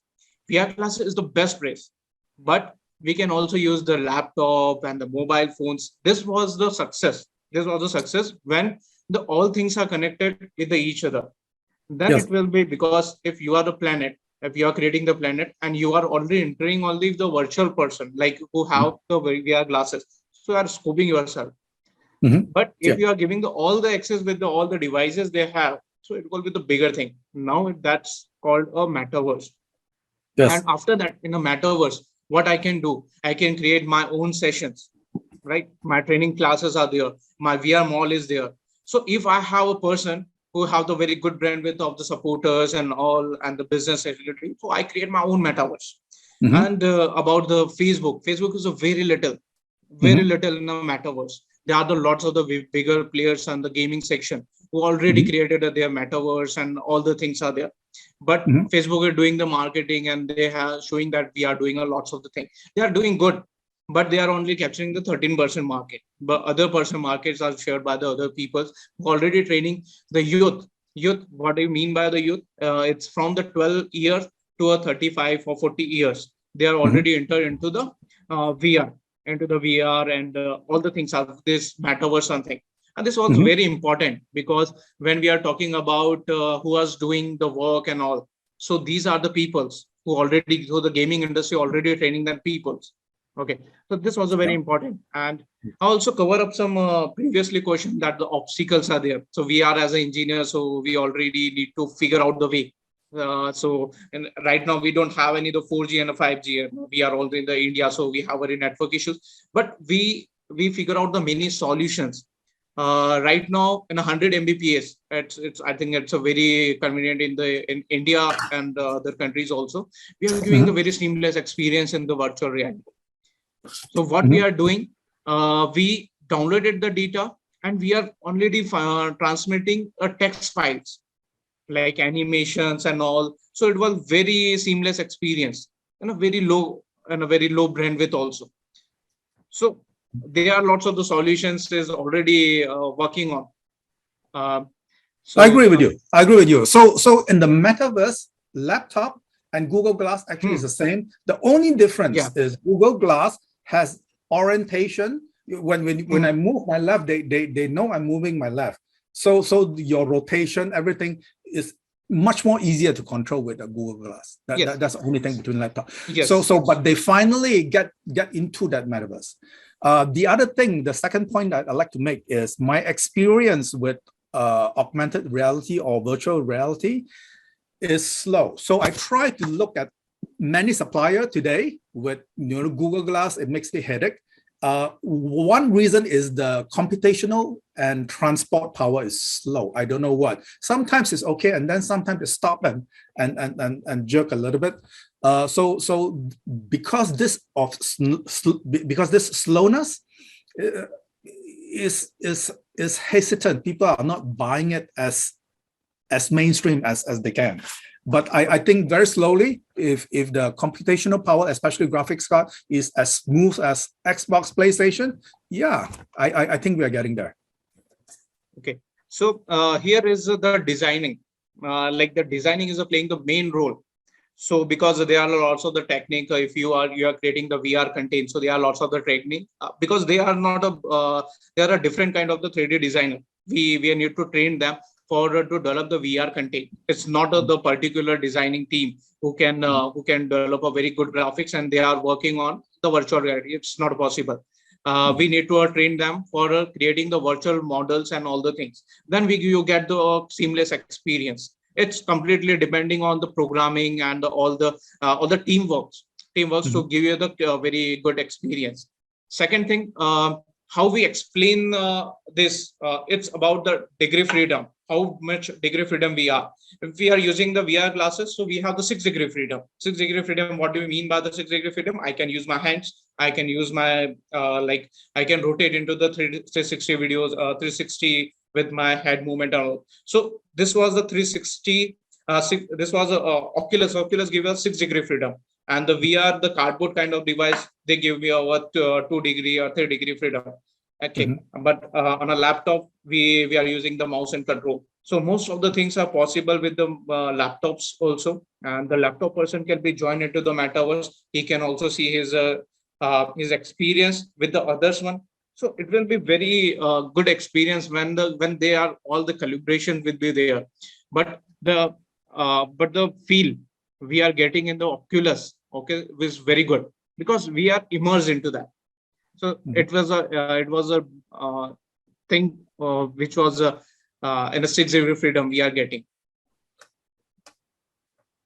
VR glasses is the best place, but we can also use the laptop and the mobile phones. This was the success. This was the success when all things are connected with each other. Then it will be, because if you are the planet, if you are creating the planet and you are already entering only the virtual person, like who have the VR glasses, so you are scoping yourself. But if you are giving all the access with all the devices they have, so it will be the bigger thing. Now that's called a metaverse. And after that, in a metaverse, what I can do, I can create my own sessions, right? My training classes are there. My VR mall is there. So if I have a person who have the very good bandwidth of the supporters and all and the business agility, so I create my own metaverse. And about the Facebook is a very little in a metaverse. There are the lots of the bigger players and the gaming section who already created their metaverse and all the things are there. But Facebook are doing the marketing and they are showing that we are doing a lots of the things. They are doing good, but they are only capturing the 13% market. But other percent markets are shared by the other people who are already training the youth. Youth, what do you mean by the youth? It's from the 12 years to a 35 or 40 years. They are already entered into the VR, and all the things of this metaverse something. And this was very important because when we are talking about who was doing the work and all, so these are the peoples who already, so the gaming industry already training them peoples. Okay, so this was a very important. And I also cover up some previously question that the obstacles are there. So we are as an engineer, so we already need to figure out the way. And right now we don't have any the 4G and the 5G. We are already in the India, so we have very network issues. But we figure out the many solutions. Right now in 100 Mbps, it's I think it's a very convenient in India and other countries also. We are giving the very seamless experience in the virtual reality. So what we are doing, we downloaded the data and we are already transmitting text files like animations and all. So it was very seamless experience and a very low bandwidth also. So there are lots of the solutions is already working on. I agree with you. So in the metaverse, laptop and Google Glass actually is the same. The only difference is Google Glass has orientation. When I move my left, they know I'm moving my left. So your rotation, everything is much more easier to control with a Google Glass. That's the only thing between laptop. But they finally get into that metaverse. The other thing, the second point that I'd like to make is my experience with augmented reality or virtual reality is slow. So I try to look at many suppliers today with Google Glass. It makes me headache. One reason is the computational and transport power is slow. I don't know what. Sometimes it's okay, and then sometimes it stop and jerk a little bit. So because this slowness is hesitant, people are not buying it as mainstream as they can. But I think very slowly, if the computational power, especially graphics card, is as smooth as Xbox, PlayStation, I think we are getting there. Okay, so here is the designing. Like the designing is playing the main role. So because there are also the technique, if you are creating the VR content, so there are lots of the technique because they are not they are a different kind of the 3D designer. We need to train them to develop the VR content. It's not the particular designing team who can develop a very good graphics and they are working on the virtual reality. It's not possible. We need to train them for creating the virtual models and all the things. Then you get the seamless experience. It's completely depending on the programming and all the teamworks to give you the very good experience. Second thing, how we explain this, it's about the degree freedom, how much degree freedom we are. If we are using the VR glasses, so we have the 6 degree freedom. 6 degree freedom, what do we mean by the 6 degree freedom? I can use my hands, I can use my, I can rotate into the 360 videos, 360 with my head movement and all. So this was the 360, this was Oculus give us 6 degree freedom. And the VR, the cardboard kind of device, they give me over 2 degree or 3 degree freedom. Okay, but on a laptop, we are using the mouse and control. So most of the things are possible with the laptops also. And the laptop person can be joined into the metaverse. He can also see his experience with the others one. So it will be very good experience when they are all the calibration will be there. But the feel we are getting in the Oculus, okay, was very good because we are immersed into that. So it was a thing which was in a 6 degree freedom we are getting.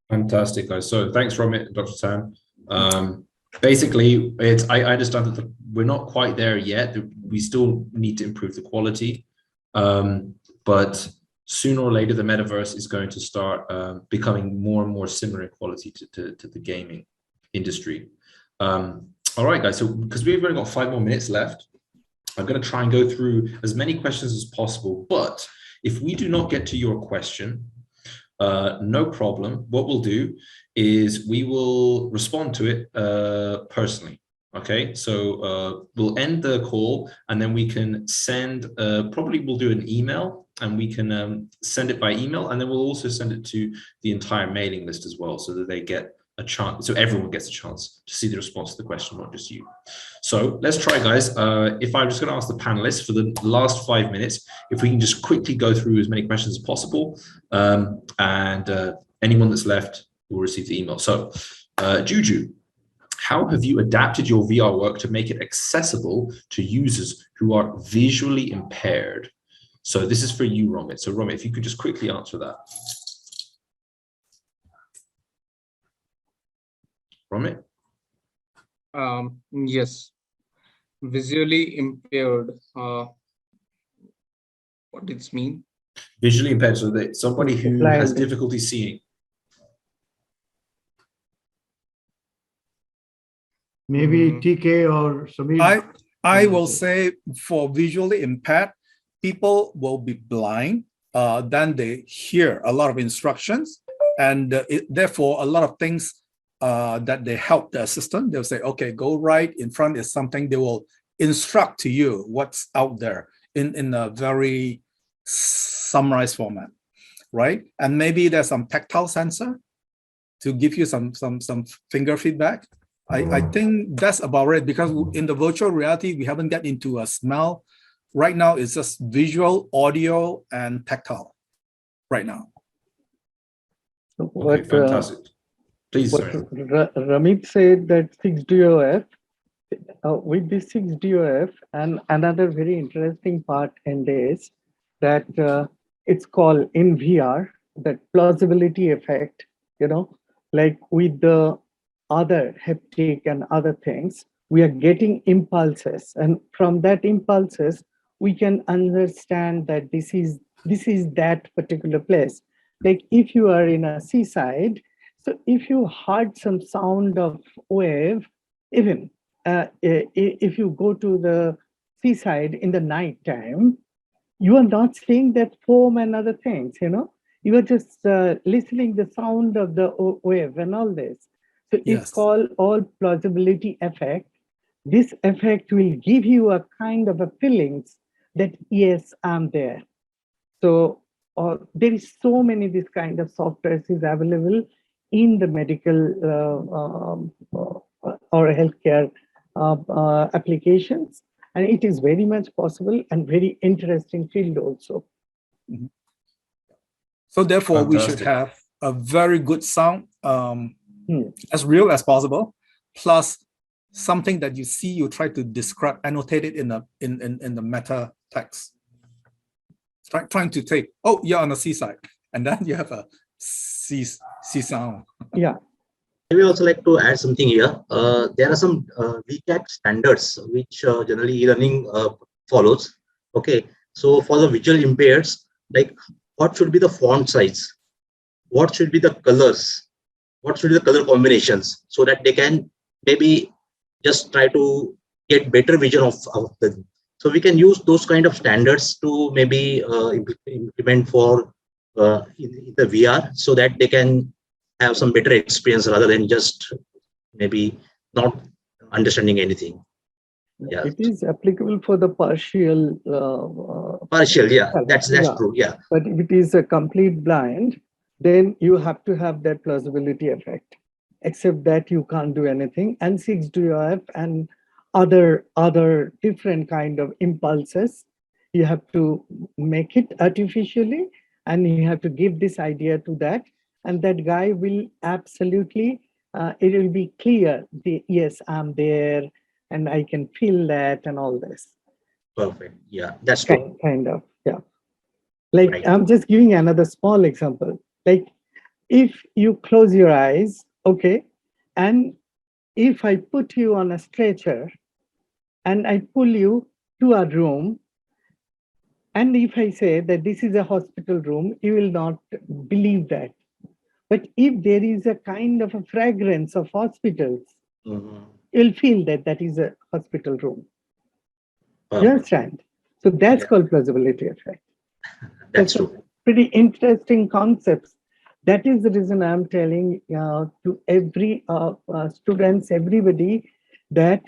Fantastic, guys. So thanks, Romit, Dr. Tan. Basically, I understand that we're not quite there yet. We still need to improve the quality, but sooner or later, the metaverse is going to start becoming more and more similar in quality to the gaming industry. All right, guys. So because we've only got 5 more minutes left, I'm going to try and go through as many questions as possible. But if we do not get to your question, no problem. What we'll do is we will respond to it personally. Okay, so we'll end the call and then we can send, probably we'll do an email and we can send it by email, and then we'll also send it to the entire mailing list as well, so that they get a chance, so everyone gets a chance to see the response to the question, not just you. So let's try, guys. If I'm just going to ask the panelists for the last 5 minutes, if we can just quickly go through as many questions as possible, and anyone that's left will receive the email. So Juju, how have you adapted your VR work to make it accessible to users who are visually impaired? So this is for you, Romit. So Romit, if you could just quickly answer that. Romit? Yes, visually impaired. What does it mean? Visually impaired, so that somebody who has difficulty seeing. Maybe TK or Samir. I will say for visually impaired, people will be blind. Then they hear a lot of instructions, and therefore a lot of things that they help the assistant. They'll say, okay, go right in front is something. They will instruct to you what's out there in a very summarized format, right? And maybe there's some tactile sensor to give you some finger feedback. I think that's about it, because in the virtual reality, we haven't got into a smell. Right now, it's just visual, audio, and tactile right now. Okay, fantastic. Please, Ramit said that 6DOF, with this 6DOF, and another very interesting part in this, that it's called in VR, that plausibility effect, like with the other haptic and other things, we are getting impulses. And from that impulses, we can understand that this is that particular place. Like if you are in a seaside, so if you heard some sound of wave, even if you go to the seaside in the night time, you are not seeing that foam and other things, you are just listening the sound of the wave and all this. So Yes. It's called all plausibility effect. This effect will give you a kind of a feelings that yes, I'm there. So there is so many this kind of software is available in the medical or healthcare applications, and it is very much possible and very interesting field also. Mm-hmm. So therefore, Fantastic. We should have a very good sound, as real as possible, plus something that you see, you try to describe, annotate it in the meta text. Trying to take, oh, you're on the seaside, and then you have a sea sound. Yeah. I will also like to add something here. There are some VCAT standards which generally e-learning follows. Okay, so for the visual impaired, like what should be the font size, what should be the colors, what should be the color combinations, so that they can maybe just try to get better vision of them. So we can use those kind of standards to maybe implement for in the VR, so that they can have some better experience rather than just maybe not understanding anything. Yeah, it is applicable for the partial. Yeah, that's true. Yeah, but if it is a complete blind, then you have to have that plausibility effect. Except that you can't do anything, and 6DOF and other different kind of impulses, you have to make it artificially, and you have to give this idea to that, and that guy will absolutely, it will be clear, yes, I'm there and I can feel that and all this. Perfect. Yeah, that's true. Kind of, yeah. Like, Right. I'm just giving another small example. Like, if you close your eyes, okay, and if I put you on a stretcher and I pull you to a room, and if I say that this is a hospital room, you will not believe that. But if there is a kind of a fragrance of hospitals, you'll feel that that is a hospital room. You Perfect. understand? So that's Yeah. called plausibility effect. That's That's a true. pretty interesting concepts. That is the reason I'm telling to every students, everybody, that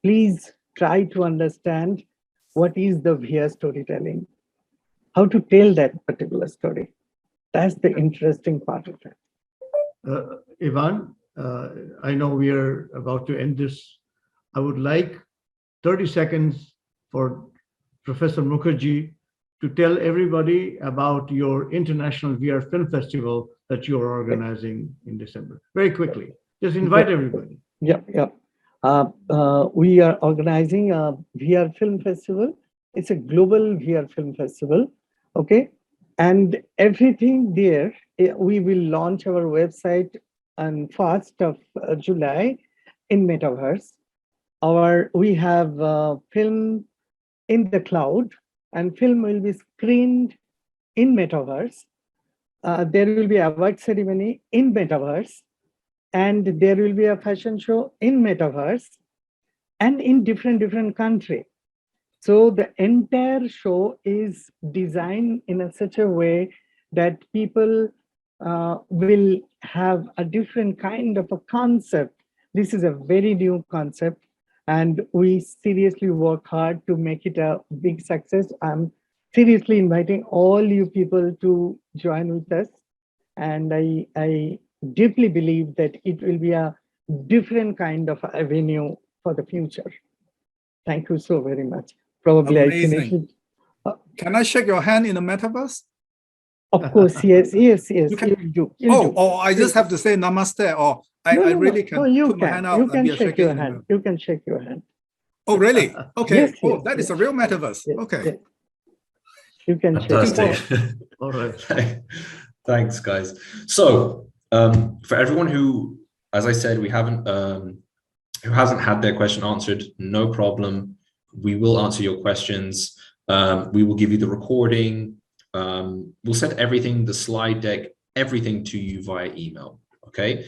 please try to understand what is the VR storytelling, how to tell that particular story. That's the interesting part of it. Ivan, I know we are about to end this. I would like 30 seconds for Professor Mukherjee to tell everybody about your International VR Film Festival that you're organizing in December. Very quickly, just invite everybody. Yeah. We are organizing a VR Film Festival. It's a global VR Film Festival, okay? And everything there, we will launch our website on 1st of July in Metaverse. We have film in the cloud, and film will be screened in Metaverse. There will be a award ceremony in Metaverse, and there will be a fashion show in Metaverse and in different country. So the entire show is designed in such a way that people will have a different kind of a concept. This is a very new concept, and we seriously work hard to make it a big success. I'm seriously inviting all you people to join with us, and I deeply believe that it will be a different kind of avenue for the future. Thank you so very much. Probably Amazing. I finished it. Can I shake your hand in the metaverse? Of course, yes. You You can- do. I just have to say namaste, or I really can you put my can. hand out You and can be a shake shaking your in the hand. middle. You can shake your hand. Oh, really? Okay. Yes, That is yes. a real metaverse. Yes, Okay. yes. You can shake your Fantastic. hand. All right. Thanks, guys. So for everyone who, as I said, we haven't who hasn't had their question answered, no problem. We will answer your questions. We will give you the recording. We'll send everything, the slide deck, everything to you via email. Okay.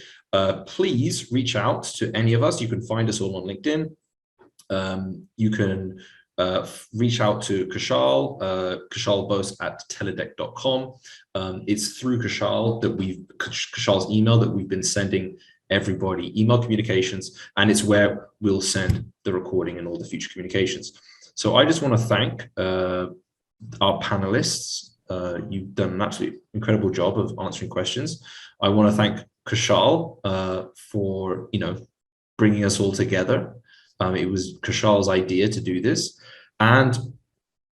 Please reach out to any of us. You can find us all on LinkedIn. You can reach out to Kushal Bose at teledec.com. It's through Kushal's email that we've been sending everybody email communications, and it's where we'll send the recording and all the future communications. So I just want to thank our panelists. You've done an absolutely incredible job of answering questions. I want to thank Kushal for bringing us all together. It was Kushal's idea to do this, and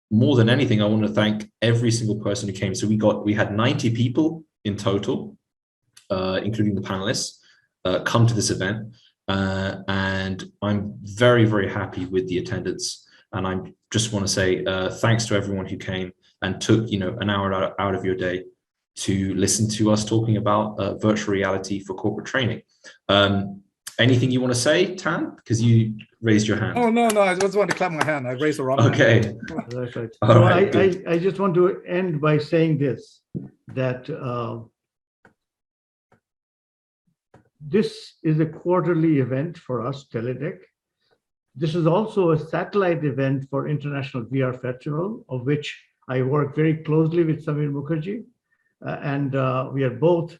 more than anything, I want to thank every single person who came. So we had 90 people in total, including the panelists, come to this event, and I'm very, very happy with the attendance. And I just want to say thanks to everyone who came and took an hour out of your day to listen to us talking about virtual reality for corporate training. Anything you want to say, Tan? Because you raised your hand. Oh, no, I just want to clap my hand. I raised the wrong hand. Right. All right, I just want to end by saying this, that this is a quarterly event for us, Teledec. This is also a satellite event for International VR Festival, of which I work very closely with Samir Mukherjee. And we are both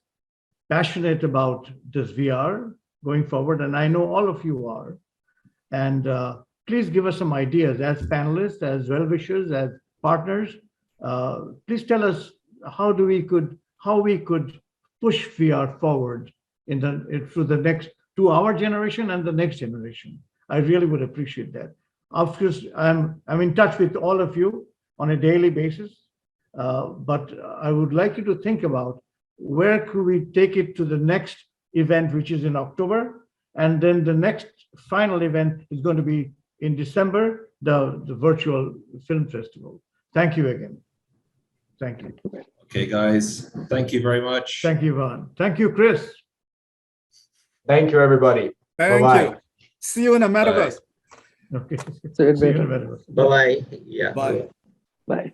passionate about this VR going forward, and I know all of you are. And please give us some ideas as panelists, as well-wishers, as partners. Please tell us how we could push VR forward to our generation and the next generation. I really would appreciate that. Of course, I'm in touch with all of you on a daily basis, but I would like you to think about where could we take it to the next event, which is in October, and then the next final event is going to be in December, the virtual film festival. Thank you again. Thank you. Okay, guys. Thank you very much. Thank you, Ivan. Thank you, Chris. Thank you, everybody. Thank Bye-bye. you. See you in the metaverse. Okay. So See you in a minute. Bye bye. Yeah. Bye. Bye.